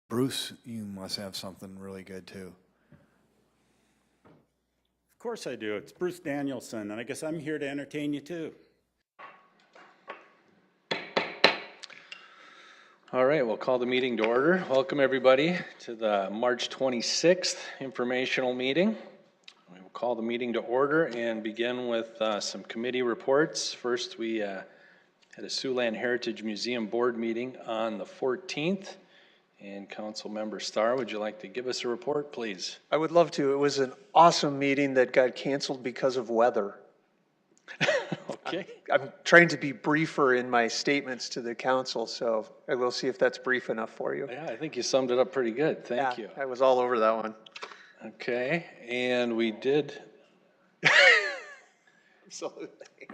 Bruce, you must have something really good too. Of course I do. It's Bruce Danielson, and I guess I'm here to entertain you too. All right, we'll call the meeting to order. Welcome everybody to the March 26th informational meeting. We will call the meeting to order and begin with some committee reports. First, we had a Siouxland Heritage Museum board meeting on the 14th. And Council Member Starr, would you like to give us a report, please? I would love to. It was an awesome meeting that got canceled because of weather. Okay. I'm trying to be briefer in my statements to the council, so I will see if that's brief enough for you. Yeah, I think you summed it up pretty good. Thank you. I was all over that one. Okay, and we did. Absolutely.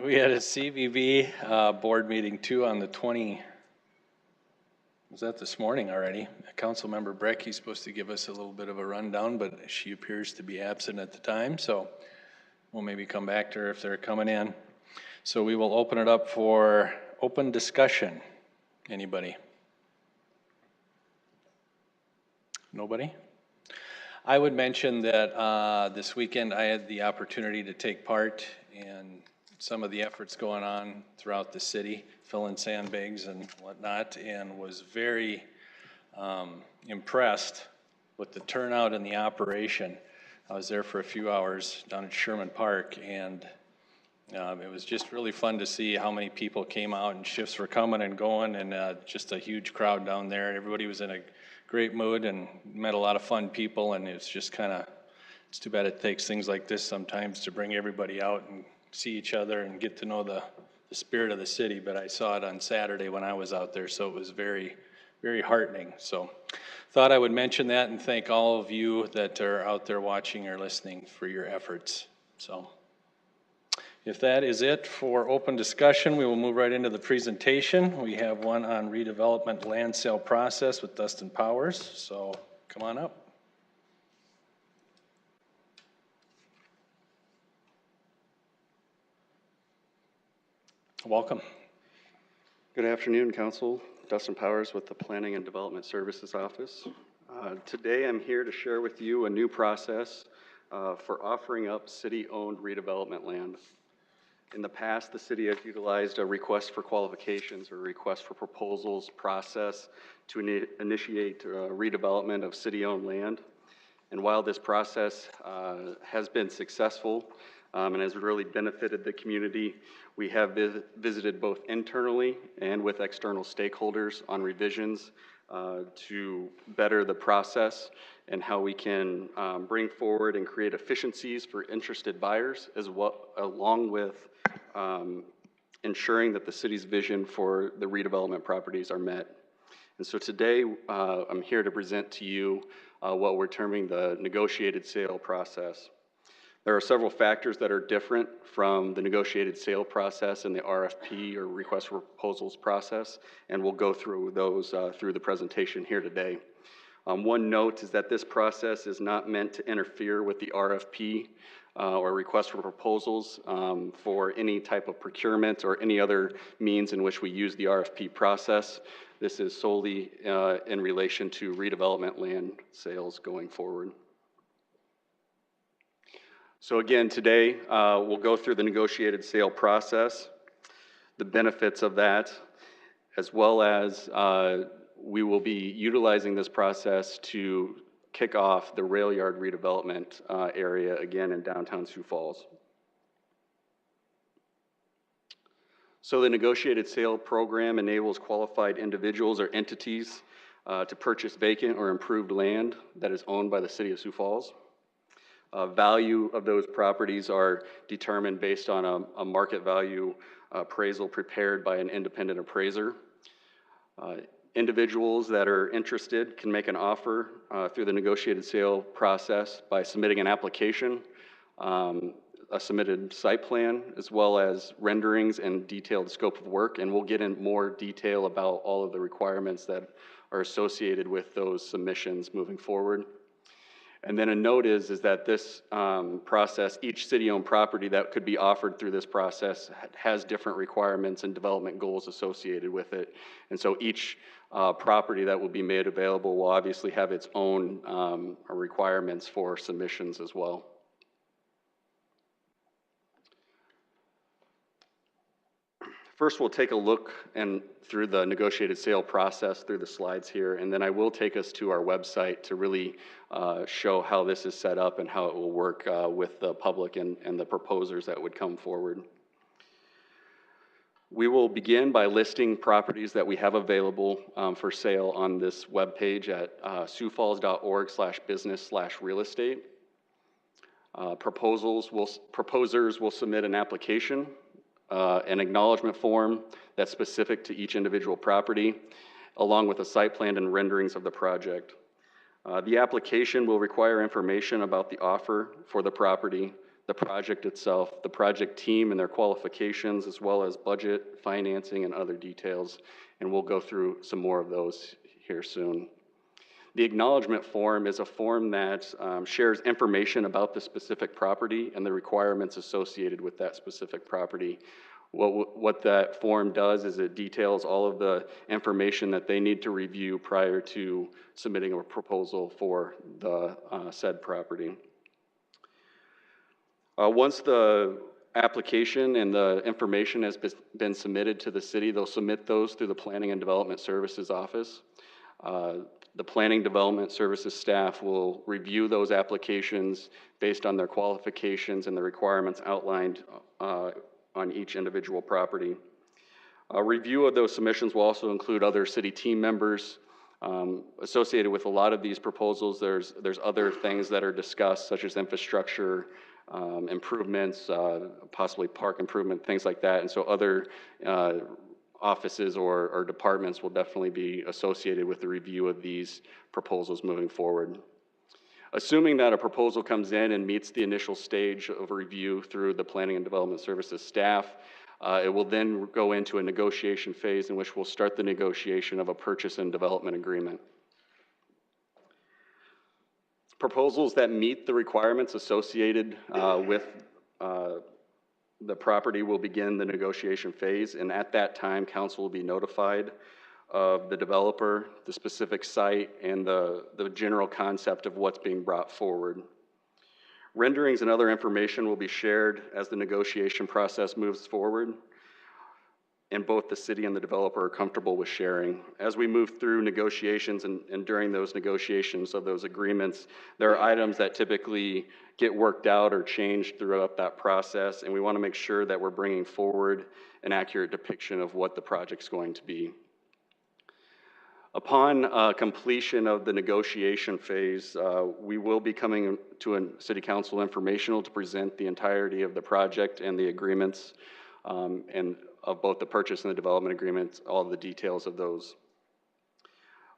We had a CVB board meeting too on the 20. Was that this morning already? Councilmember Brecky's supposed to give us a little bit of a rundown, but she appears to be absent at the time, so we'll maybe come back to her if they're coming in. So we will open it up for open discussion. Anybody? Nobody? I would mention that this weekend I had the opportunity to take part in some of the efforts going on throughout the city, filling sandbags and whatnot, and was very impressed with the turnout and the operation. I was there for a few hours down at Sherman Park, and it was just really fun to see how many people came out, and shifts were coming and going, and just a huge crowd down there. Everybody was in a great mood and met a lot of fun people, and it's just kind of, it's too bad it takes things like this sometimes to bring everybody out and see each other and get to know the spirit of the city, but I saw it on Saturday when I was out there, so it was very, very heartening. So thought I would mention that and thank all of you that are out there watching or listening for your efforts. So if that is it for open discussion, we will move right into the presentation. We have one on redevelopment land sale process with Dustin Powers, so come on up. Welcome. Good afternoon, Council. Dustin Powers with the Planning and Development Services Office. Today I'm here to share with you a new process for offering up city-owned redevelopment land. In the past, the city has utilized a request for qualifications or request for proposals process to initiate redevelopment of city-owned land. And while this process has been successful and has really benefited the community, we have visited both internally and with external stakeholders on revisions to better the process and how we can bring forward and create efficiencies for interested buyers, as well, along with ensuring that the city's vision for the redevelopment properties are met. And so today I'm here to present to you what we're terming the negotiated sale process. There are several factors that are different from the negotiated sale process and the RFP or request for proposals process, and we'll go through those through the presentation here today. One note is that this process is not meant to interfere with the RFP or request for proposals for any type of procurement or any other means in which we use the RFP process. This is solely in relation to redevelopment land sales going forward. So again, today we'll go through the negotiated sale process, the benefits of that, as well as we will be utilizing this process to kick off the rail yard redevelopment area again in downtown Sioux Falls. So the negotiated sale program enables qualified individuals or entities to purchase vacant or improved land that is owned by the city of Sioux Falls. Value of those properties are determined based on a market value appraisal prepared by an independent appraiser. Individuals that are interested can make an offer through the negotiated sale process by submitting an application, a submitted site plan, as well as renderings and detailed scope of work, and we'll get in more detail about all of the requirements that are associated with those submissions moving forward. And then a note is that this process, each city-owned property that could be offered through this process has different requirements and development goals associated with it. And so each property that will be made available will obviously have its own requirements for submissions as well. First, we'll take a look through the negotiated sale process through the slides here, and then I will take us to our website to really show how this is set up and how it will work with the public and the proposers that would come forward. We will begin by listing properties that we have available for sale on this webpage at siouxfalls.org/business/real estate. Proposers will submit an application, an acknowledgement form that's specific to each individual property, along with a site plan and renderings of the project. The application will require information about the offer for the property, the project itself, the project team and their qualifications, as well as budget, financing, and other details, and we'll go through some more of those here soon. The acknowledgement form is a form that shares information about the specific property and the requirements associated with that specific property. What that form does is it details all of the information that they need to review prior to submitting a proposal for the said property. Once the application and the information has been submitted to the city, they'll submit those through the Planning and Development Services Office. The Planning Development Services staff will review those applications based on their qualifications and the requirements outlined on each individual property. A review of those submissions will also include other city team members. Associated with a lot of these proposals, there's other things that are discussed, such as infrastructure, improvements, possibly park improvement, things like that. And so other offices or departments will definitely be associated with the review of these proposals moving forward. Assuming that a proposal comes in and meets the initial stage of review through the Planning and Development Services staff, it will then go into a negotiation phase in which we'll start the negotiation of a purchase and development agreement. Proposals that meet the requirements associated with the property will begin the negotiation phase, and at that time, council will be notified of the developer, the specific site, and the general concept of what's being brought forward. Renderings and other information will be shared as the negotiation process moves forward, and both the city and the developer are comfortable with sharing. As we move through negotiations and during those negotiations of those agreements, there are items that typically get worked out or changed throughout that process, and we want to make sure that we're bringing forward an accurate depiction of what the project's going to be. Upon completion of the negotiation phase, we will be coming to a City Council informational to present the entirety of the project and the agreements, and of both the purchase and the development agreements, all of the details of those.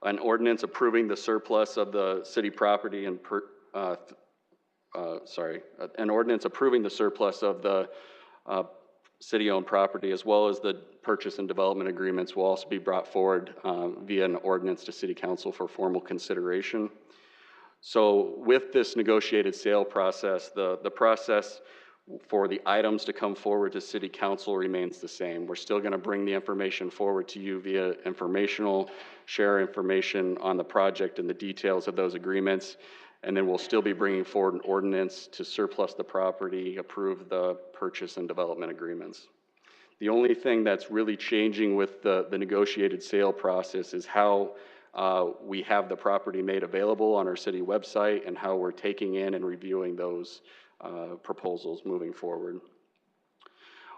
An ordinance approving the surplus of the city property and an ordinance approving the surplus of the city-owned property, as well as the purchase and development agreements, will also be brought forward via an ordinance to City Council for formal consideration. So with this negotiated sale process, the process for the items to come forward to City Council remains the same. We're still going to bring the information forward to you via informational, share information on the project and the details of those agreements, and then we'll still be bringing forward an ordinance to surplus the property, approve the purchase and development agreements. The only thing that's really changing with the negotiated sale process is how we have the property made available on our city website and how we're taking in and reviewing those proposals moving forward.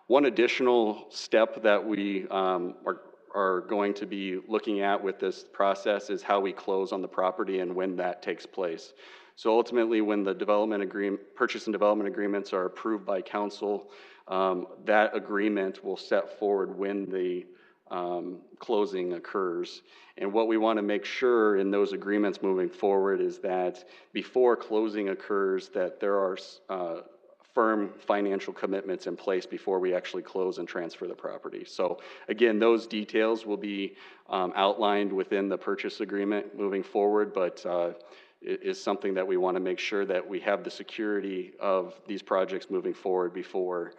One additional step that we are going to be looking at with this process is how we close on the property and when that takes place. So ultimately, when the purchase and development agreements are approved by council, that agreement will set forward when the closing occurs. And what we want to make sure in those agreements moving forward is that before closing occurs, that there are firm financial commitments in place before we actually close and transfer the property. So again, those details will be outlined within the purchase agreement moving forward, but it is something that we want to make sure that we have the security of these projects moving forward before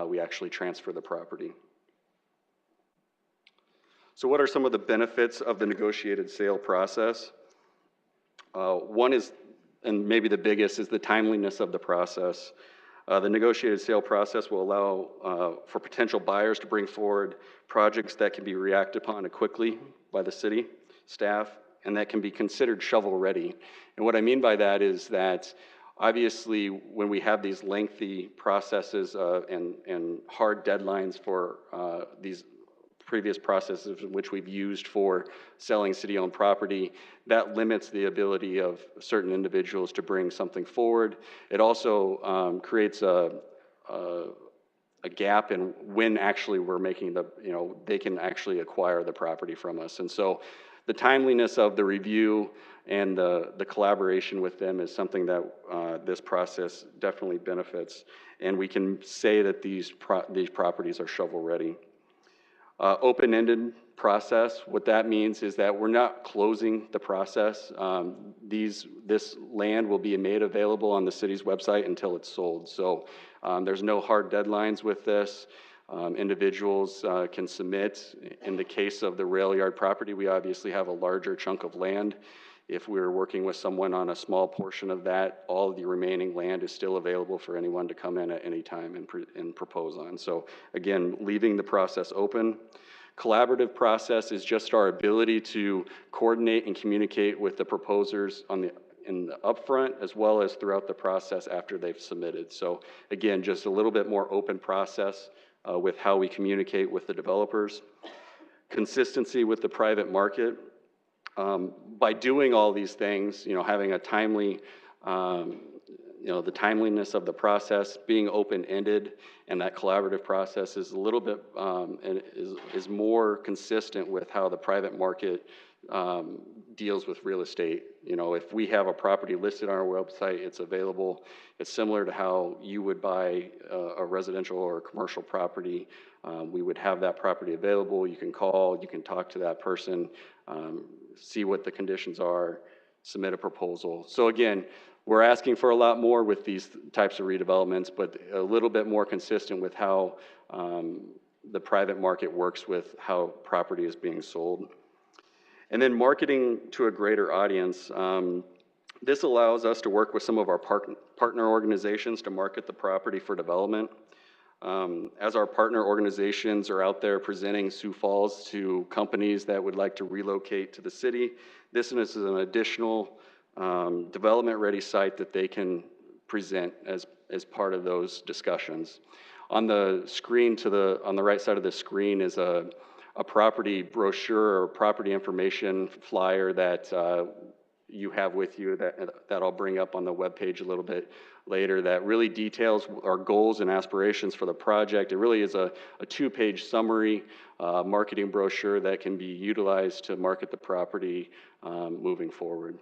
we actually transfer the property. So what are some of the benefits of the negotiated sale process? One is, and maybe the biggest, is the timeliness of the process. The negotiated sale process will allow for potential buyers to bring forward projects that can be reacted upon quickly by the city staff, and that can be considered shovel-ready. And what I mean by that is that obviously when we have these lengthy processes and hard deadlines for these previous processes which we've used for selling city-owned property, that limits the ability of certain individuals to bring something forward. It also creates a gap in when actually we're making the, they can actually acquire the property from us. And so the timeliness of the review and the collaboration with them is something that this process definitely benefits. And we can say that these properties are shovel-ready. Open-ended process, what that means is that we're not closing the process. This land will be made available on the city's website until it's sold. So there's no hard deadlines with this. Individuals can submit. In the case of the rail yard property, we obviously have a larger chunk of land. If we're working with someone on a small portion of that, all of the remaining land is still available for anyone to come in at any time and propose on. So again, leaving the process open. Collaborative process is just our ability to coordinate and communicate with the proposers in the upfront as well as throughout the process after they've submitted. So again, just a little bit more open process with how we communicate with the developers. Consistency with the private market. By doing all these things, having a timely, the timeliness of the process, being open-ended, and that collaborative process is a little bit, is more consistent with how the private market deals with real estate. If we have a property listed on our website, it's available. It's similar to how you would buy a residential or a commercial property. We would have that property available. You can call, you can talk to that person, see what the conditions are, submit a proposal. So again, we're asking for a lot more with these types of redevelopments, but a little bit more consistent with how the private market works with how property is being sold. And then marketing to a greater audience. This allows us to work with some of our partner organizations to market the property for development. As our partner organizations are out there presenting Sioux Falls to companies that would like to relocate to the city, this is an additional development-ready site that they can present as part of those discussions. On the screen on the right side of the screen is a property brochure or property information flyer that you have with you that I'll bring up on the webpage a little bit later that really details our goals and aspirations for the project. It really is a two-page summary marketing brochure that can be utilized to market the property moving forward.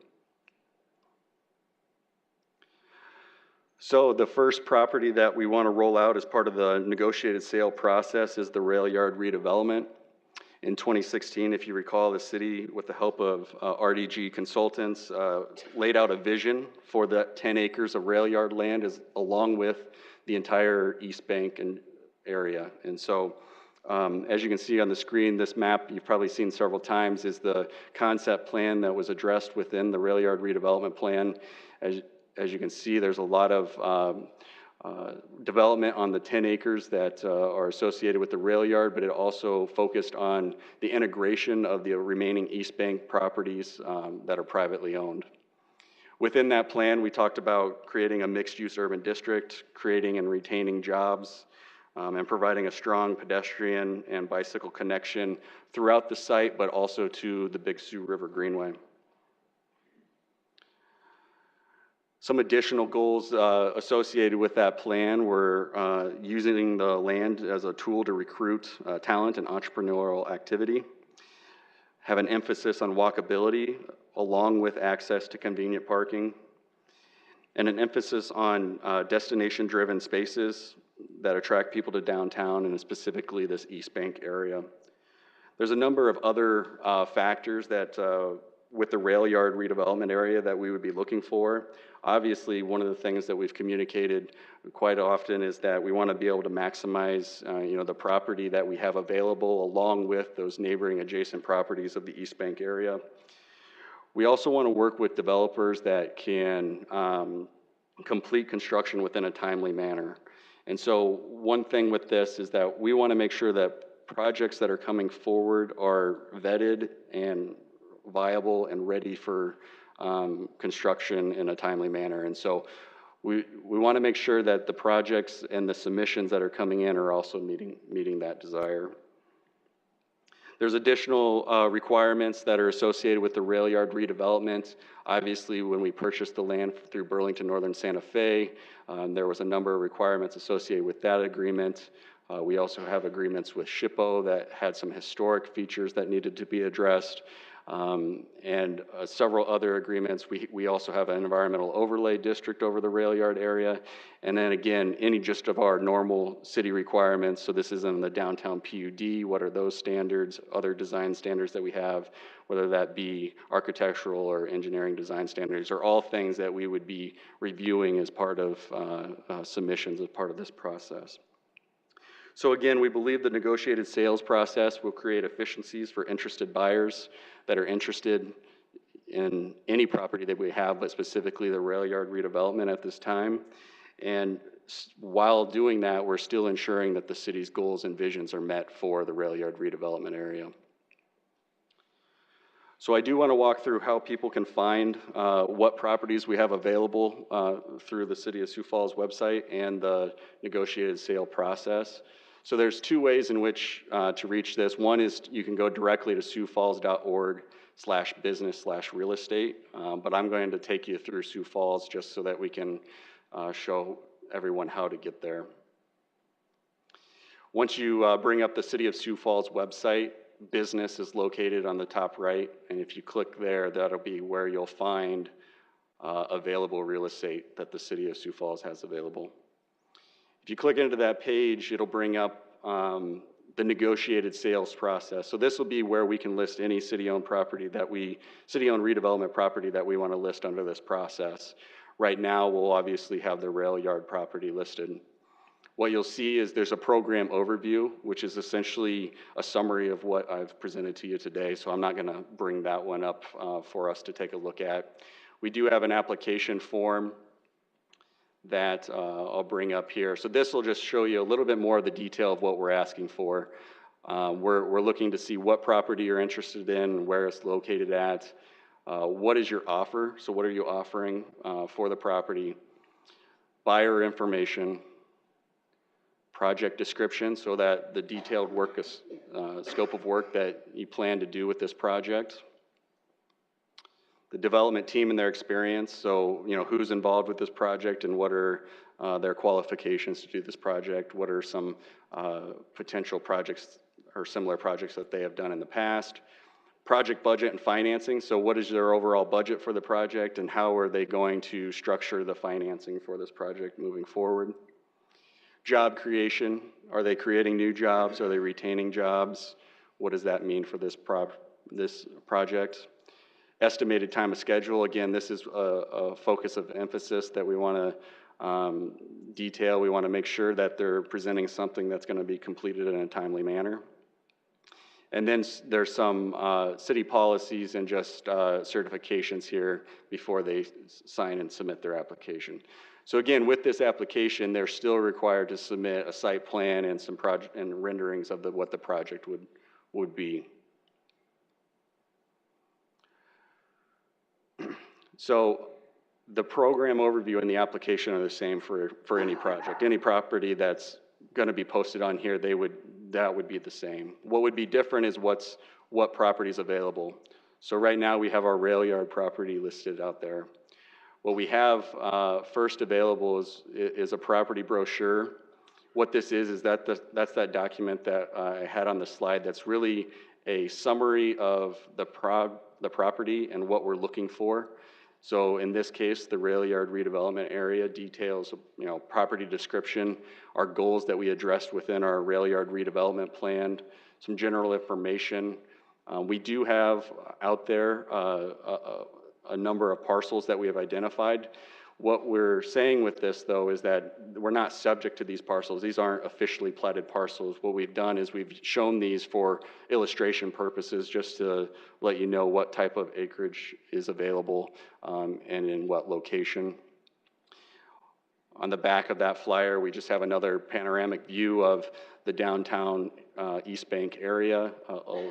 So the first property that we want to roll out as part of the negotiated sale process is the rail yard redevelopment. In 2016, if you recall, the city, with the help of RDG consultants, laid out a vision for that 10 acres of rail yard land along with the entire East Bank area. And so, as you can see on the screen, this map you've probably seen several times is the concept plan that was addressed within the rail yard redevelopment plan. As you can see, there's a lot of development on the 10 acres that are associated with the rail yard, but it also focused on the integration of the remaining East Bank properties that are privately owned. Within that plan, we talked about creating a mixed-use urban district, creating and retaining jobs, and providing a strong pedestrian and bicycle connection throughout the site, but also to the Big Sioux River Greenway. Some additional goals associated with that plan were using the land as a tool to recruit talent and entrepreneurial activity, have an emphasis on walkability along with access to convenient parking, and an emphasis on destination-driven spaces that attract people to downtown and specifically this East Bank area. There's a number of other factors that with the rail yard redevelopment area that we would be looking for. Obviously, one of the things that we've communicated quite often is that we want to be able to maximize, the property that we have available along with those neighboring adjacent properties of the East Bank area. We also want to work with developers that can complete construction within a timely manner. And so one thing with this is that we want to make sure that projects that are coming forward are vetted and viable and ready for construction in a timely manner. And so we want to make sure that the projects and the submissions that are coming in are also meeting that desire. There's additional requirements that are associated with the rail yard redevelopment. Obviously, when we purchased the land through Burlington Northern Santa Fe, there was a number of requirements associated with that agreement. We also have agreements with SHPO that had some historic features that needed to be addressed. And several other agreements. We also have an environmental overlay district over the rail yard area. And then again, any just of our normal city requirements. So this is in the downtown PUD. What are those standards? Other design standards that we have, whether that be architectural or engineering design standards, are all things that we would be reviewing as part of submissions as part of this process. So again, we believe the negotiated sales process will create efficiencies for interested buyers that are interested in any property that we have, but specifically the rail yard redevelopment at this time. And while doing that, we're still ensuring that the city's goals and visions are met for the rail yard redevelopment area. So I do want to walk through how people can find what properties we have available through the City of Sioux Falls website and the negotiated sale process. So there's two ways in which to reach this. One is you can go directly to siouxfalls.org/business/real estate, but I'm going to take you through Sioux Falls just so that we can show everyone how to get there. Once you bring up the City of Sioux Falls website, business is located on the top right, and if you click there, that'll be where you'll find available real estate that the City of Sioux Falls has available. If you click into that page, it'll bring up the negotiated sales process. So this will be where we can list any city-owned property city-owned redevelopment property that we want to list under this process. Right now, we'll obviously have the rail yard property listed. What you'll see is there's a program overview, which is essentially a summary of what I've presented to you today. So I'm not going to bring that one up for us to take a look at. We do have an application form that I'll bring up here. So this will just show you a little bit more of the detail of what we're asking for. We're looking to see what property you're interested in, where it's located at, what is your offer, so what are you offering for the property, buyer information, project description, so that the detailed work scope of work that you plan to do with this project, the development team and their experience, so who's involved with this project and what are their qualifications to do this project, what are some potential projects or similar projects that they have done in the past, project budget and financing, so what is their overall budget for the project and how are they going to structure the financing for this project moving forward. Job creation, are they creating new jobs, are they retaining jobs, what does that mean for this project? Estimated time of schedule, again, this is a focus of emphasis that we want to detail. We want to make sure that they're presenting something that's going to be completed in a timely manner. And then there's some city policies and just certifications here before they sign and submit their application. So again, with this application, they're still required to submit a site plan and some project and renderings of what the project would be. So the program overview and the application are the same for any project. Any property that's going to be posted on here, that would be the same. What would be different is what property is available. So right now we have our rail yard property listed out there. What we have first available is a property brochure. What this is that's that document that I had on the slide that's really a summary of the property and what we're looking for. So in this case, the rail yard redevelopment area details, property description, our goals that we addressed within our rail yard redevelopment plan, some general information, We do have out there a number of parcels that we have identified. What we're saying with this, though, is that we're not subject to these parcels. These aren't officially platted parcels. What we've done is we've shown these for illustration purposes, just to let you know what type of acreage is available and in what location. On the back of that flyer, we just have another panoramic view of the downtown East Bank area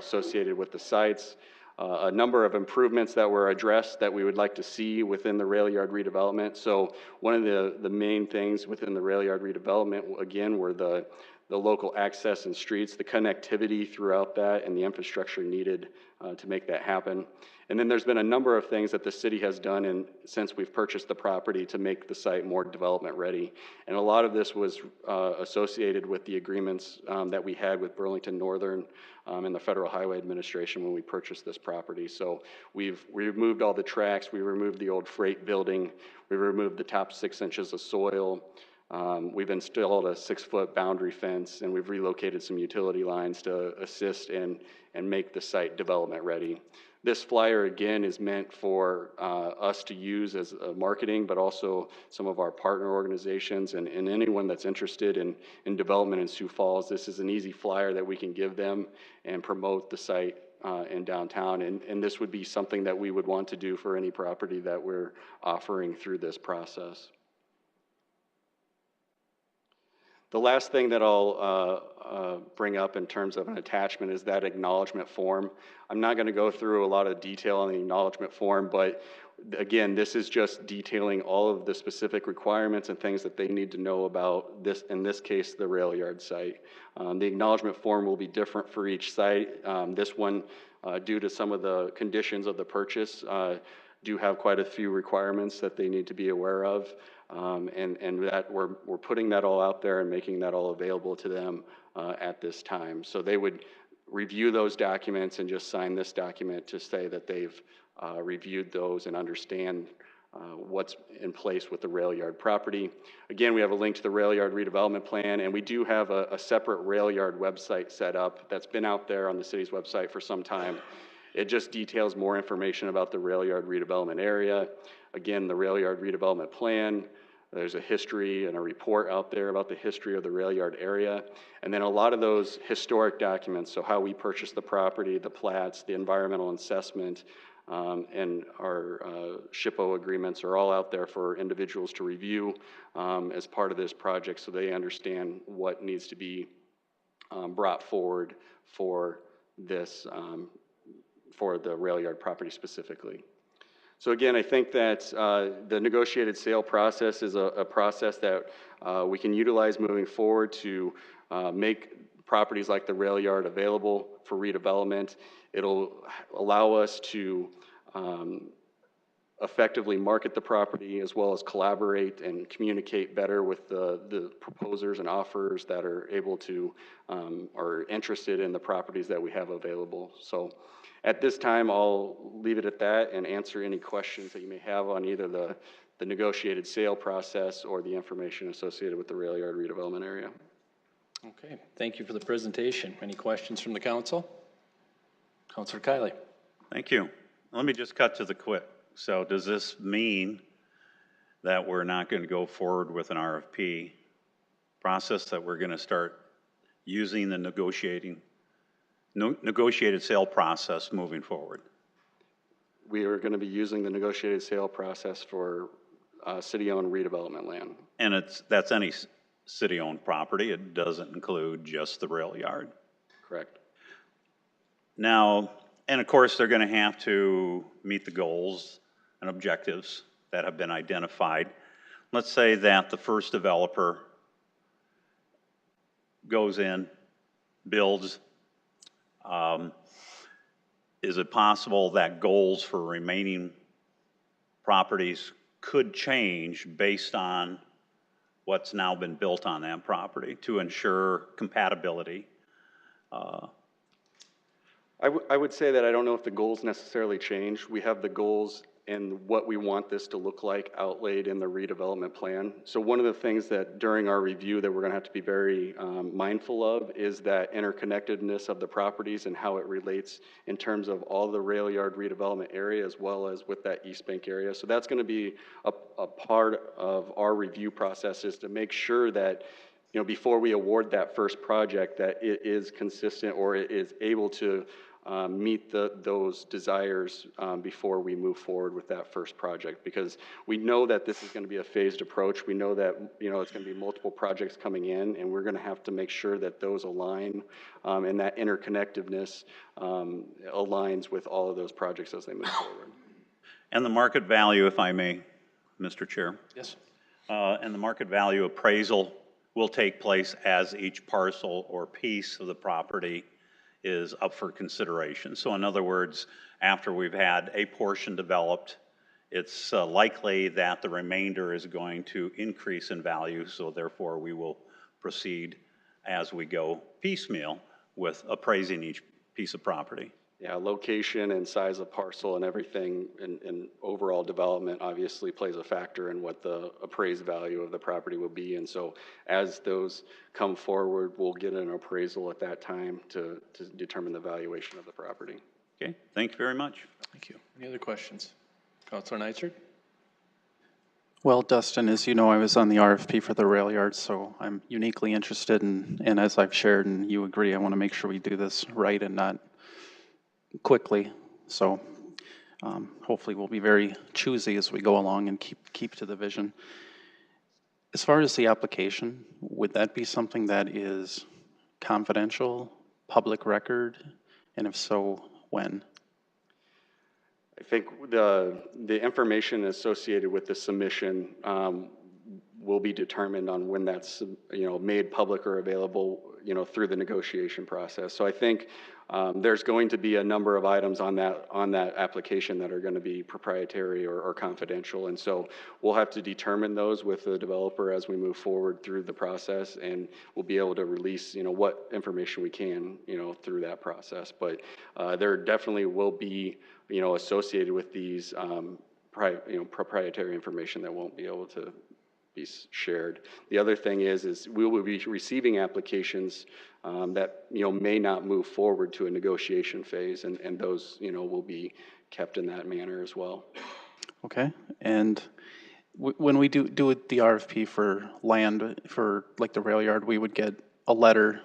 associated with the sites. A number of improvements that were addressed that we would like to see within the rail yard redevelopment. So one of the main things within the rail yard redevelopment, again, were the local access and streets, the connectivity throughout that, and the infrastructure needed to make that happen. And then there's been a number of things that the city has done since we've purchased the property to make the site more development ready. And a lot of this was associated with the agreements that we had with Burlington Northern and the Federal Highway Administration when we purchased this property. So we've removed all the tracks, we removed the old freight building, we removed the top 6 inches of soil, we've installed a 6-foot boundary fence, and we've relocated some utility lines to assist and make the site development ready. This flyer, again, is meant for us to use as marketing, but also some of our partner organizations and anyone that's interested in development in Sioux Falls. This is an easy flyer that we can give them and promote the site in downtown. And this would be something that we would want to do for any property that we're offering through this process. The last thing that I'll bring up in terms of an attachment is that acknowledgement form. I'm not going to go through a lot of detail on the acknowledgement form, but again, this is just detailing all of the specific requirements and things that they need to know about this, in this case, the rail yard site. The acknowledgement form will be different for each site. This one, due to some of the conditions of the purchase, do have quite a few requirements that they need to be aware of. And that we're putting that all out there and making that all available to them at this time. So they would review those documents and just sign this document to say that they've reviewed those and understand what's in place with the rail yard property. Again, we have a link to the rail yard redevelopment plan, and we do have a separate rail yard website set up that's been out there on the city's website for some time. It just details more information about the rail yard redevelopment area. Again, the rail yard redevelopment plan. There's a history and a report out there about the history of the rail yard area. And then a lot of those historic documents, so how we purchased the property, the plats, the environmental assessment, and our SHPO agreements are all out there for individuals to review as part of this project, so they understand what needs to be brought forward for this, for the rail yard property specifically. So again, I think that the negotiated sale process is a process that we can utilize moving forward to make properties like the rail yard available for redevelopment. It'll allow us to effectively market the property, as well as collaborate and communicate better with the proposers and offers that are able to, are interested in the properties that we have available. So at this time, I'll leave it at that and answer any questions that you may have on either the negotiated sale process or the information associated with the rail yard redevelopment area. Okay, thank you for the presentation. Any questions from the council? Councilor Kiley. Thank you. Let me just cut to the quick. So does this mean that we're not going to go forward with an RFP process, that we're going to start using the negotiated sale process moving forward? We are going to be using the negotiated sale process for city-owned redevelopment land. And that's any city-owned property. It doesn't include just the rail yard. Correct. Now, and of course, they're going to have to meet the goals and objectives that have been identified. Let's say that the first developer goes in, builds. Is it possible that goals for remaining properties could change based on what's now been built on that property to ensure compatibility? I would say that I don't know if the goals necessarily change. We have the goals and what we want this to look like outlaid in the redevelopment plan. So one of the things that during our review that we're going to have to be very mindful of is that interconnectedness of the properties and how it relates in terms of all the rail yard redevelopment area as well as with that East Bank area. So that's going to be a part of our review process, is to make sure that, you know, before we award that first project, that it is consistent or it is able to meet those desires before we move forward with that first project, because we know that this is going to be a phased approach. We know that, you know, it's going to be multiple projects coming in, and we're going to have to make sure that those align and that interconnectedness aligns with all of those projects as they move forward. And the market value, if I may, Mr. Chair. Yes. And the market value appraisal will take place as each parcel or piece of the property is up for consideration. So in other words, after we've had a portion developed, it's likely that the remainder is going to increase in value, so therefore we will proceed as we go piecemeal with appraising each piece of property. Yeah, location and size of parcel and everything and overall development obviously plays a factor in what the appraised value of the property will be. And so as those come forward, we'll get an appraisal at that time to determine the valuation of the property. Okay, thank you very much. Thank you. Any other questions? Councilor Neitzer? Well, Dustin, as you know, I was on the RFP for the rail yard, so I'm uniquely interested in, and as I've shared and you agree, I want to make sure we do this right and not quickly. So hopefully we'll be very choosy as we go along and keep to the vision. As far as the application, would that be something that is confidential, public record? And if so, when? I think the information associated with the submission will be determined on when that's, you know, made public or available, you know, through the negotiation process. So I think there's going to be a number of items on that application that are going to be proprietary or confidential, and so we'll have to determine those with the developer as we move forward through the process, and we'll be able to release, you know, what information we can, you know, through that process. But there definitely will be, you know, associated with these proprietary information that won't be able to be shared. The other thing is we will be receiving applications that, you know, may not move forward to a negotiation phase, and those, you know, will be kept in that manner as well. Okay, and when we do the RFP for land for like the rail yard, we would get a letter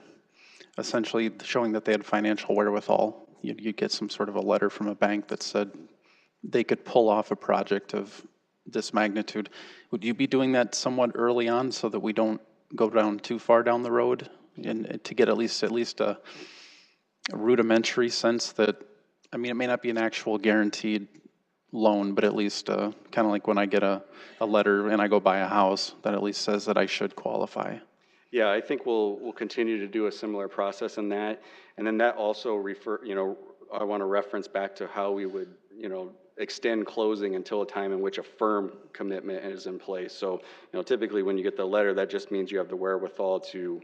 essentially showing that they had financial wherewithal. You'd get some sort of a letter from a bank that said they could pull off a project of this magnitude. Would you be doing that somewhat early on so that we don't go down too far down the road, and to get at least a rudimentary sense that, I mean, it may not be an actual guaranteed loan, but at least kind of like when I get a letter and I go buy a house that at least says that I should qualify? Yeah, I think we'll continue to do a similar process in that, and then that also I want to reference back to how we would, you know, extend closing until a time in which a firm commitment is in place. So, you know, typically when you get the letter, that just means you have the wherewithal to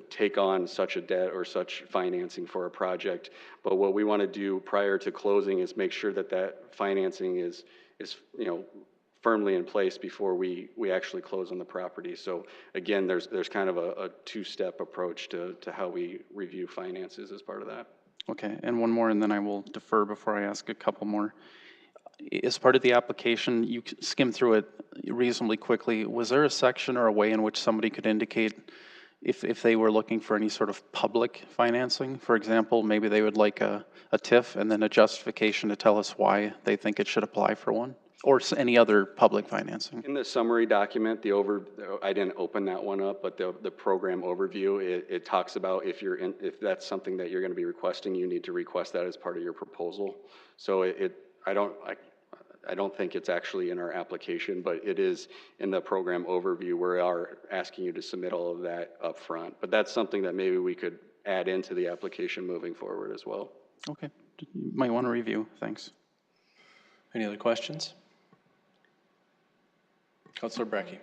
take on such a debt or such financing for a project. But what we want to do prior to closing is make sure that that financing is you know, firmly in place before we actually close on the property. So again, there's kind of a two-step approach to how we review finances as part of that. Okay, and one more, and then I will defer before I ask a couple more. As part of the application, you skimmed through it reasonably quickly. Was there a section or a way in which somebody could indicate if they were looking for any sort of public financing? For example, maybe they would like a TIF and then a justification to tell us why they think it should apply for one, or any other public financing. In the summary document, I didn't open that one up, but the program overview, it talks about if that's something that you're going to be requesting, you need to request that as part of your proposal. So I don't think it's actually in our application, but it is in the program overview where we are asking you to submit all of that up front. But that's something that maybe we could add into the application moving forward as well. Okay, you might want to review. Thanks. Any other questions? Councilor Brecky.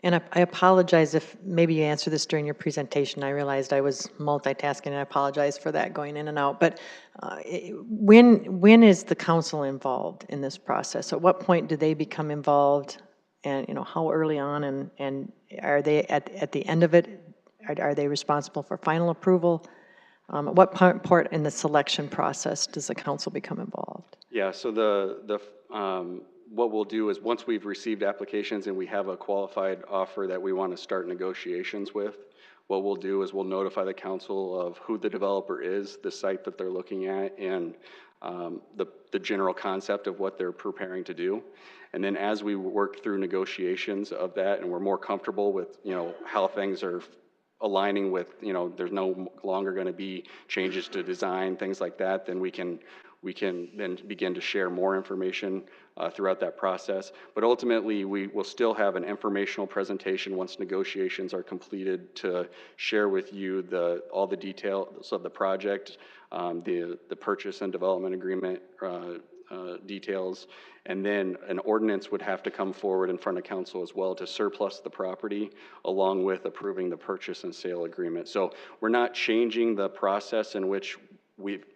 And I apologize if maybe you answered this during your presentation. I realized I was multitasking, and I apologize for that going in and out. But when is the council involved in this process? At what point do they become involved? And, you know, how early on, and are they at the end of it? Are they responsible for final approval? At what part in the selection process does the council become involved? Yeah, so what we'll do is once we've received applications and we have a qualified offer that we want to start negotiations with, what we'll do is we'll notify the council of who the developer is, the site that they're looking at, and the general concept of what they're preparing to do. And then as we work through negotiations of that and we're more comfortable with, you know, how things are aligning with, you know, there's no longer going to be changes to design, things like that, then we can then begin to share more information throughout that process. But ultimately, we will still have an informational presentation once negotiations are completed to share with you all the details of the project, the purchase and development agreement details, and then an ordinance would have to come forward in front of council as well to surplus the property along with approving the purchase and sale agreement. So we're not changing the process in which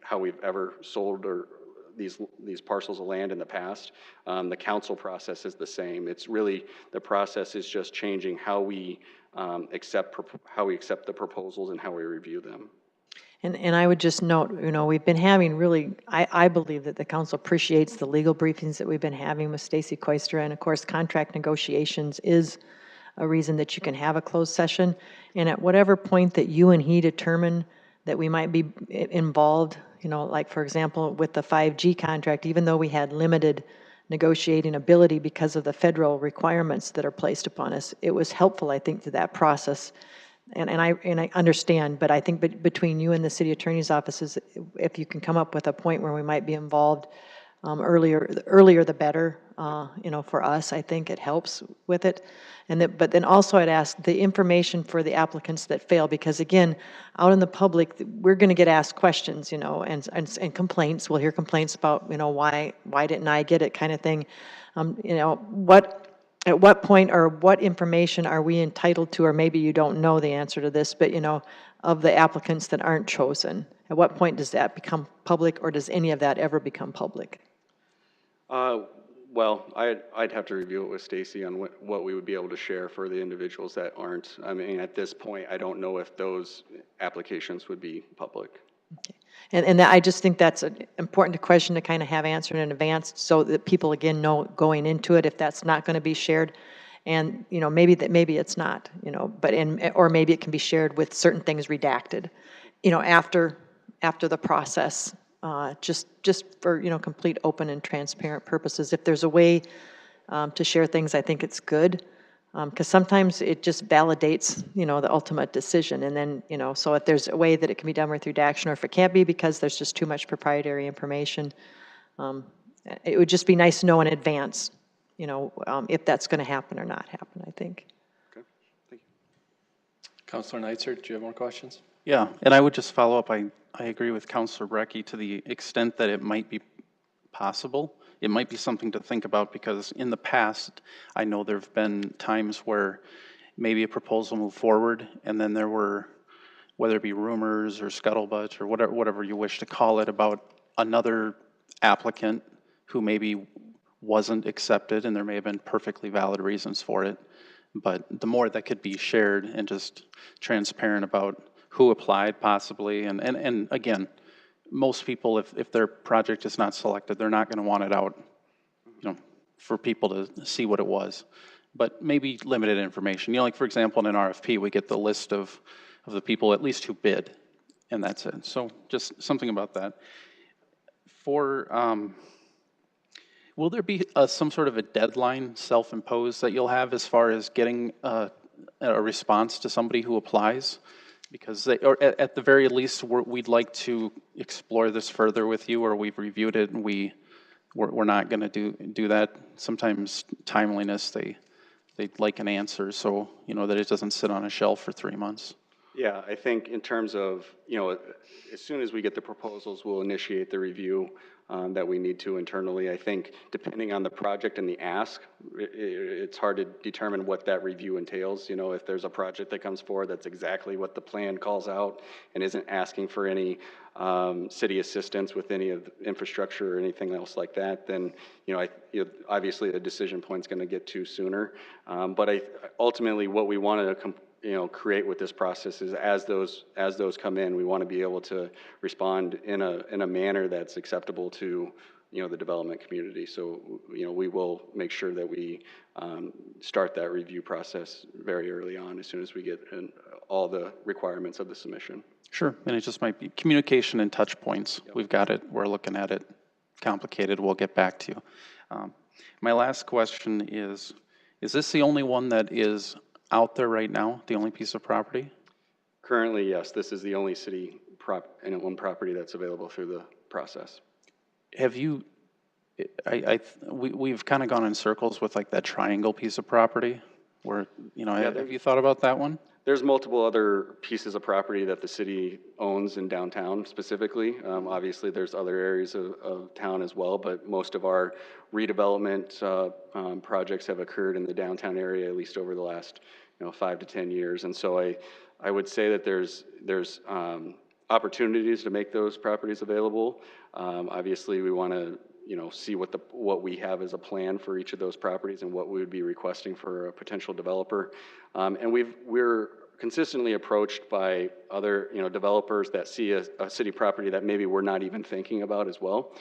how we've ever sold or these parcels of land in the past. The council process is the same. It's really, the process is just changing how we accept the proposals and how we review them. And I would just note, you know, we've been having really, I believe that the council appreciates the legal briefings that we've been having with Stacy Koistra, and of course, contract negotiations is a reason that you can have a closed session. And at whatever point that you and he determine that we might be involved, you know, like for example, with the 5G contract, even though we had limited negotiating ability because of the federal requirements that are placed upon us, it was helpful, I think, to that process. And I understand, but I think between you and the city attorney's offices, if you can come up with a point where we might be involved earlier the better. You know, for us, I think it helps with it. But then also I'd ask the information for the applicants that fail, because again, out in the public, we're going to get asked questions, you know, and complaints. We'll hear complaints about, you know, why didn't I get it, kind of thing. You know, at what point or what information are we entitled to, or maybe you don't know the answer to this, but you know, of the applicants that aren't chosen? At what point does that become public, or does any of that ever become public? Well, I'd have to review it with Stacy on what we would be able to share for the individuals that aren't. I mean, at this point, I don't know if those applications would be public. Okay. And I just think that's an important question to kind of have answered in advance, so that people again know going into it if that's not going to be shared, and you know, maybe it's not, you know, but or maybe it can be shared with certain things redacted, you know, after the process, just for, you know, complete open and transparent purposes. If there's a way to share things, I think it's good. Because sometimes it just validates, you know, the ultimate decision. And then, you know, so if there's a way that it can be done with redaction, or if it can't be because there's just too much proprietary information, it would just be nice to know in advance, you know, if that's going to happen or not happen, I think. Okay, thank you. Councilor Neitzer, do you have more questions? Yeah, and I would just follow up. I agree with Councilor Brecky to the extent that it might be possible. It might be something to think about, because in the past, I know there have been times where maybe a proposal moved forward, and then there were, whether it be rumors or scuttlebutt or whatever you wish to call it, about another applicant who maybe wasn't accepted, and there may have been perfectly valid reasons for it. But the more that could be shared and just transparent about who applied possibly, and again, most people, if their project is not selected, they're not going to want it out, you know, for people to see what it was. But maybe limited information. You know, like for example, in an RFP, we get the list of the people at least who bid, and that's it. So just something about that. Will there be some sort of a deadline self-imposed that you'll have as far as getting a response to somebody who applies? Because or at the very least, we'd like to explore this further with you, or we've reviewed it and we're not going to do that. Sometimes timeliness, they'd like an answer, so you know that it doesn't sit on a shelf for 3 months. Yeah, I think in terms of, as soon as we get the proposals, we'll initiate the review that we need to internally. I think depending on the project and the ask, it's hard to determine what that review entails. If there's a project that comes forward that's exactly what the plan calls out and isn't asking for any city assistance with any of the infrastructure or anything else like that, then, obviously the decision point's going to get to sooner. But ultimately what we want to create with this process is as those come in, we want to be able to respond in a manner that's acceptable to the development community. So we will make sure that we start that review process very early on, as soon as we get all the requirements of the submission. Sure, and it just might be communication and touch points. Yep. We've got it, we're looking at it. Complicated, we'll get back to you. My last question is this the only one that is out there right now, the only piece of property? Currently, yes, this is the only city one property that's available through the process. Have you, we've kind of gone in circles with like that triangle piece of property where, have you thought about that one? There's multiple other pieces of property that the city owns in downtown specifically. Obviously, there's other areas of town as well, but most of our redevelopment projects have occurred in the downtown area, at least over the last 5 to 10 years. And so I would say that there's opportunities to make those properties available. Obviously, we want to see what we have as a plan for each of those properties and what we would be requesting for a potential developer. And we're consistently approached by other developers that see a city property that maybe we're not even thinking about as well.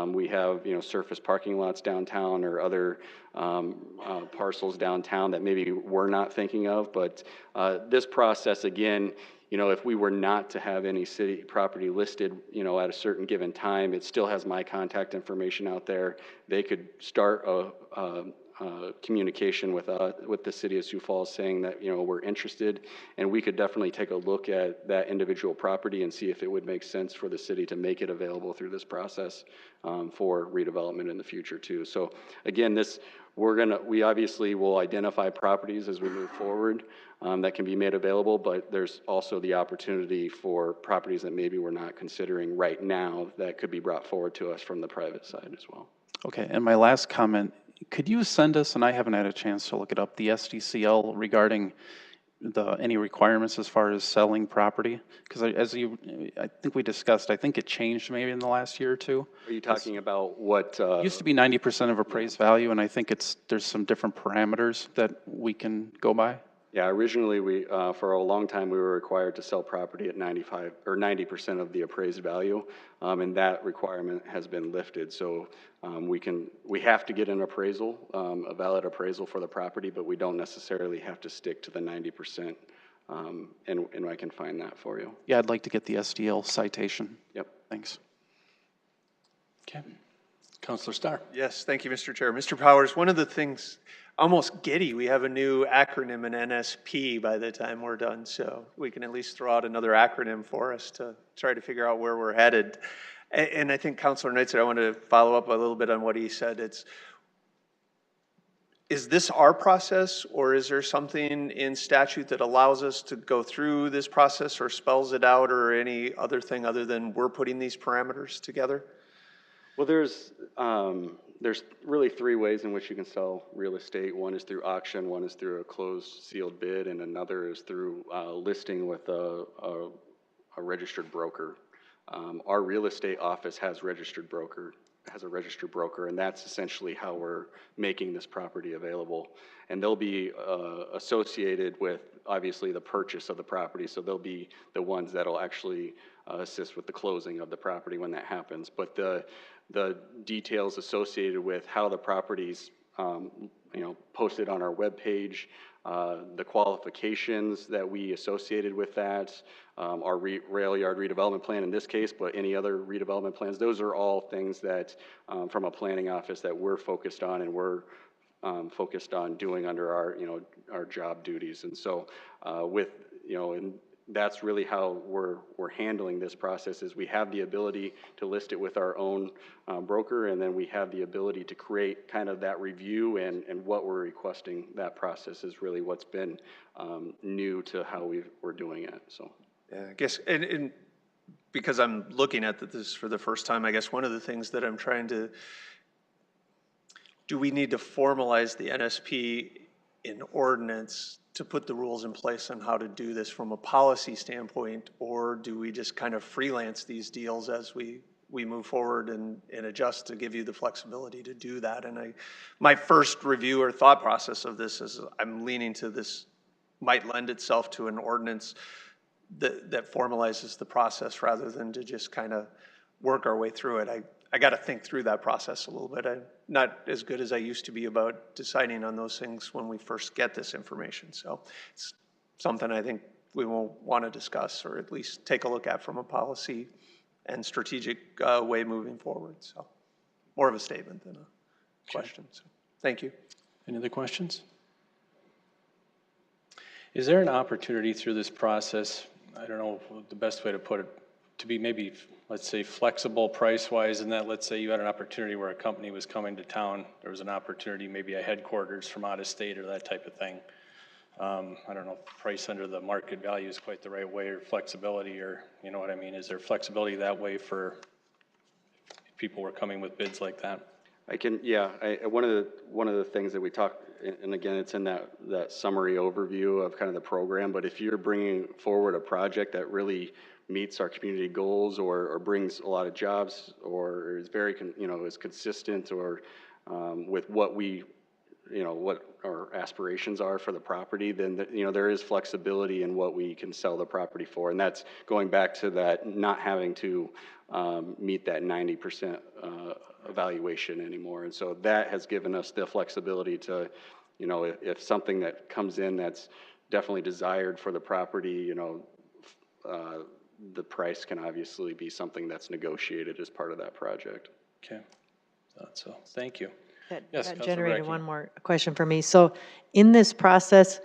We have surface parking lots downtown or other parcels downtown that maybe we're not thinking of. But this process, again, if we were not to have any city property listed, at a certain given time, it still has my contact information out there. They could start a communication with the city of Sioux Falls saying that, we're interested, and we could definitely take a look at that individual property and see if it would make sense for the city to make it available through this process for redevelopment in the future too. So again, we obviously will identify properties as we move forward that can be made available, but there's also the opportunity for properties that maybe we're not considering right now that could be brought forward to us from the private side as well. Okay, and my last comment, could you send us, and I haven't had a chance to look it up, the SDCL regarding any requirements as far as selling property? Because I think we discussed, I think it changed maybe in the last year or two. Are you talking about what? It used to be 90% of appraised value, and I think there's some different parameters that we can go by. Yeah, originally for a long time we were required to sell property at 95 or 90% of the appraised value, and that requirement has been lifted. So we have to get an appraisal, a valid appraisal for the property, but we don't necessarily have to stick to the 90%. And I can find that for you. Yeah, I'd like to get the SDL citation. Yep. Thanks. Okay. Councilor Starr. Yes, thank you, Mr. Chair. Mr. Powers, one of the things, almost giddy, we have a new acronym in NSP by the time we're done, so we can at least throw out another acronym for us to try to figure out where we're headed. And I think Councilor Knight said, I want to follow up a little bit on what he said. Is this our process, or is there something in statute that allows us to go through this process or spells it out, or any other thing other than we're putting these parameters together? Well, there's really 3 ways in which you can sell real estate. One is through auction, one is through a closed sealed bid, and another is through listing with a registered broker. Our real estate office has a registered broker, and that's essentially how we're making this property available. And they'll be associated with, obviously, the purchase of the property, so they'll be the ones that'll actually assist with the closing of the property when that happens. But the details associated with how the property's posted on our webpage, the qualifications that we associated with that, our rail yard redevelopment plan in this case, but any other redevelopment plans, those are all things that from a planning office that we're focused on, and we're focused on doing under our job duties. And so with that's really how we're handling this process. Is we have the ability to list it with our own broker, and then we have the ability to create kind of that review, and what we're requesting. That process is really what's been new to how we're doing it. So Yeah, I guess, and because I'm looking at this for the first time, I guess one of the things that I'm trying to, do we need to formalize the NSP in ordinance to put the rules in place on how to do this from a policy standpoint, or do we just kind of freelance these deals as we move forward and adjust to give you the flexibility to do that? And my first review or thought process of this is I'm leaning to this might lend itself to an ordinance that formalizes the process rather than to just kind of work our way through it. I got to think through that process a little bit. I'm not as good as I used to be about deciding on those things when we first get this information. So it's something I think we will want to discuss, or at least take a look at from a policy and strategic way moving forward. So more of a statement than a question. So thank you. Any other questions? Is there an opportunity through this process, I don't know the best way to put it, to be maybe, let's say, flexible price-wise, in that, let's say you had an opportunity where a company was coming to town, there was an opportunity, maybe a headquarters from out of state or that type of thing. I don't know if price under the market value is quite the right way, or flexibility, or, you know what I mean? Is there flexibility that way for if people were coming with bids like that? I can, yeah. One of the things that we talk, and again, it's in that summary overview of kind of the program. But if you're bringing forward a project that really meets our community goals, or brings a lot of jobs, or is very, is consistent, or with what we, what our aspirations are for the property, then there is flexibility in what we can sell the property for, and that's going back to that not having to meet that 90% evaluation anymore. And so that has given us the flexibility to, if something that comes in that's definitely desired for the property, the price can obviously be something that's negotiated as part of that project. Okay, so thank you. That Councilor generated Brecky. one more question for me. So in this process,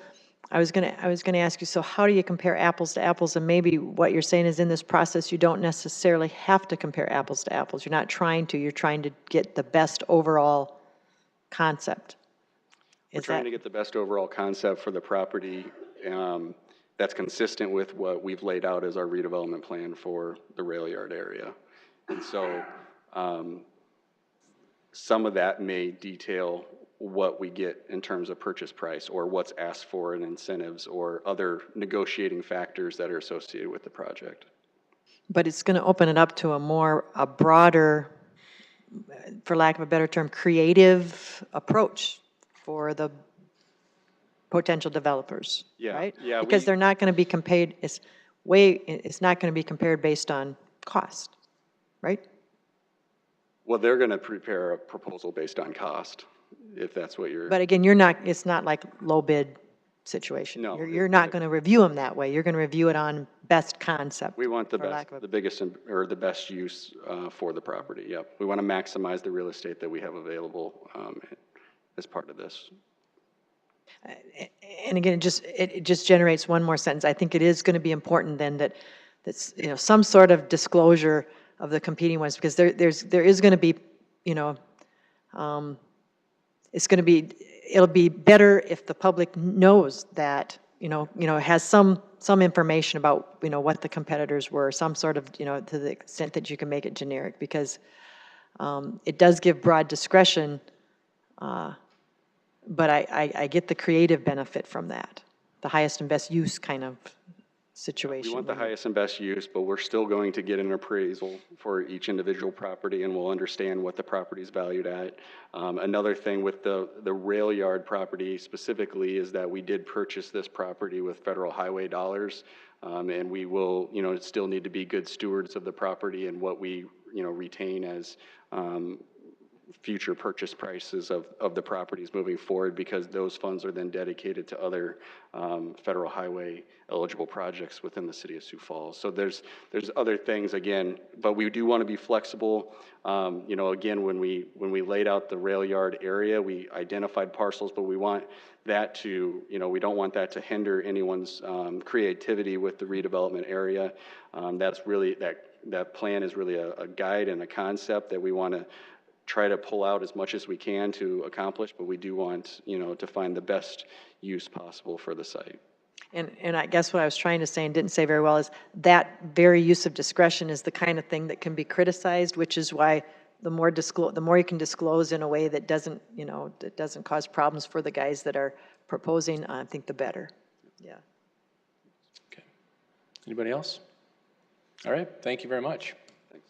I was gonna ask you, so how do you compare apples to apples? And maybe what you're saying is in this process, you don't necessarily have to compare apples to apples. You're not trying to, you're trying to get the best overall concept. We're trying to get the best overall concept for the property that's consistent with what we've laid out as our redevelopment plan for the rail yard area. And so some of that may detail what we get in terms of purchase price, or what's asked for in incentives, or other negotiating factors that are associated with the project. But it's going to open it up to a broader, for lack of a better term, creative approach for the potential developers, Yeah, right? yeah, Because they're not going to be compared, it's not going to be compared based on cost, right? Well, they're going to prepare a proposal based on cost, if that's what you're. But again, it's not like low bid situation. No, You're not going to review them that way. You're going to review it on best concept. We want the for best, lack of a- the biggest, or the best use for the property. Yep. We want to maximize the real estate that we have available as part of this. And again, it just generates one more sentence. I think it is going to be important then that's some sort of disclosure of the competing ones, because there is going to be it'll be better if the public knows that has some information about what the competitors were, some sort of to the extent that you can make it generic, because it does give broad discretion. But I get the creative benefit from that, the highest and best use kind of situation. We want the highest and best use, but we're still going to get an appraisal for each individual property, and we'll understand what the property is valued at. Another thing with the rail yard property specifically is that we did purchase this property with federal highway dollars, and we will, still need to be good stewards of the property and what we, retain as future purchase prices of the properties moving forward, because those funds are then dedicated to other federal highway eligible projects within the city of Sioux Falls. So there's other things, again, but we do want to be flexible. You know, again, when we laid out the rail yard area, we identified parcels, but we want that to, you know, we don't want that to hinder anyone's creativity with the redevelopment area. That's really, that plan is really a guide and a concept that we want to try to pull out as much as we can to accomplish, but we do want, you know, to find the best use possible for the site. And I guess what I was trying to say and didn't say very well is that very use of discretion is the kind of thing that can be criticized, which is why the more you can disclose in a way that doesn't, you know, that doesn't cause problems for the guys that are proposing, I think the better. Yeah. Okay. Anybody else? All right, thank you very much. Thanks.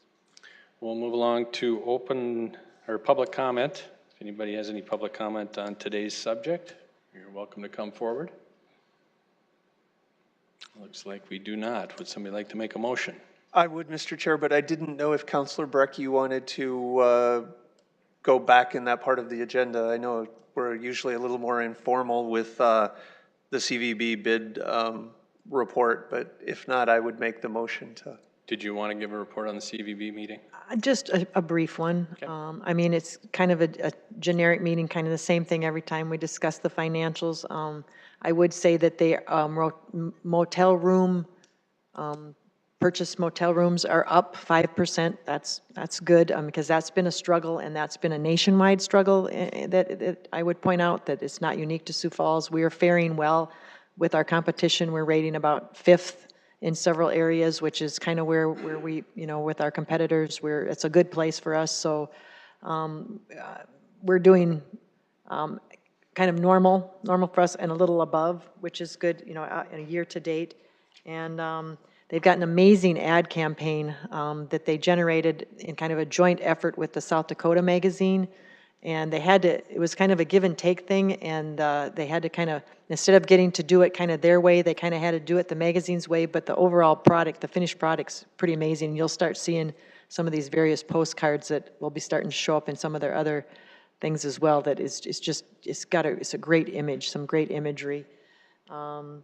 We'll move along to open or public comment. If anybody has any public comment on today's subject, you're welcome to come forward. Looks like we do not. Would somebody like to make a motion? I would, Mr. Chair, but I didn't know if Councilor Breck, you wanted to go back in that part of the agenda. I know we're usually a little more informal with the CVB bid report, but if not, I would make the motion to. Did you want to give a report on the CVB meeting? Just a brief one. Okay. I mean, it's kind of a generic meeting, kind of the same thing every time we discuss the financials. I would say that they motel room, purchased motel rooms are up 5%. That's good, because that's been a struggle, and that's been a nationwide struggle that I would point out that it's not unique to Sioux Falls. We are faring well with our competition. We're rating about 5th in several areas, which is kind of where we, you know, with our competitors, it's a good place for us. So we're doing kind of normal for us and a little above, which is good, you know, in a year to date. And they've got an amazing ad campaign that they generated in kind of a joint effort with the South Dakota magazine. And they had to, it was kind of a give and take thing, and they had to kind of, instead of getting to do it kind of their way, they kind of had to do it the magazine's way, but the overall product, the finished product's pretty amazing. You'll start seeing some of these various postcards that will be starting to show up in some of their other things as well, that is just, it's a great image, some great imagery. And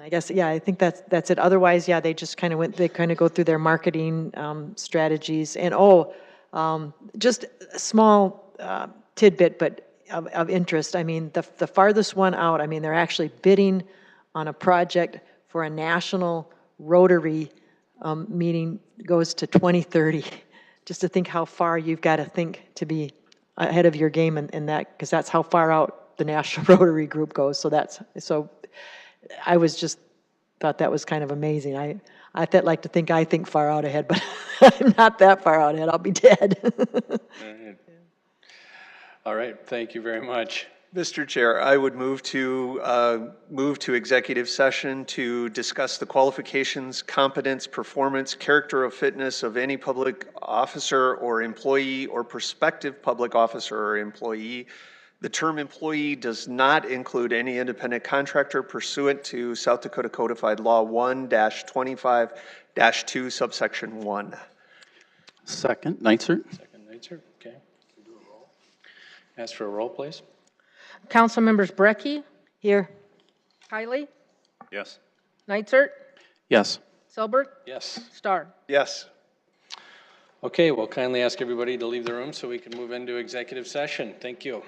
I guess, yeah, I think that's it. Otherwise, yeah, they just kind of they kind of go through their marketing strategies. And just a small tidbit, but of interest. I mean, the farthest one out, I mean, they're actually bidding on a project for a national Rotary meeting goes to 2030. Just to think how far you've got to think to be ahead of your game in that, because that's how far out the National Rotary Group goes. So I was just thought that was kind of amazing. I like to think I think far out ahead, but I'm not that far out ahead. I'll be dead. All right, thank you very much. Mr. Chair, I would move to executive session to discuss the qualifications, competence, performance, character of fitness of any public officer or employee or prospective public officer or employee. The term employee does not include any independent contractor pursuant to South Dakota Codified Law 1-25-2 subsection 1. Second, Neitzer. Second, Neitzer, okay. Do a roll. Ask for a roll, please. Council members Brecky, Here. Kiley, Yes. Neitzert, Yes. Selbert, Yes. Starr. Yes. Okay, we'll kindly ask everybody to leave the room so we can move into executive session. Thank you.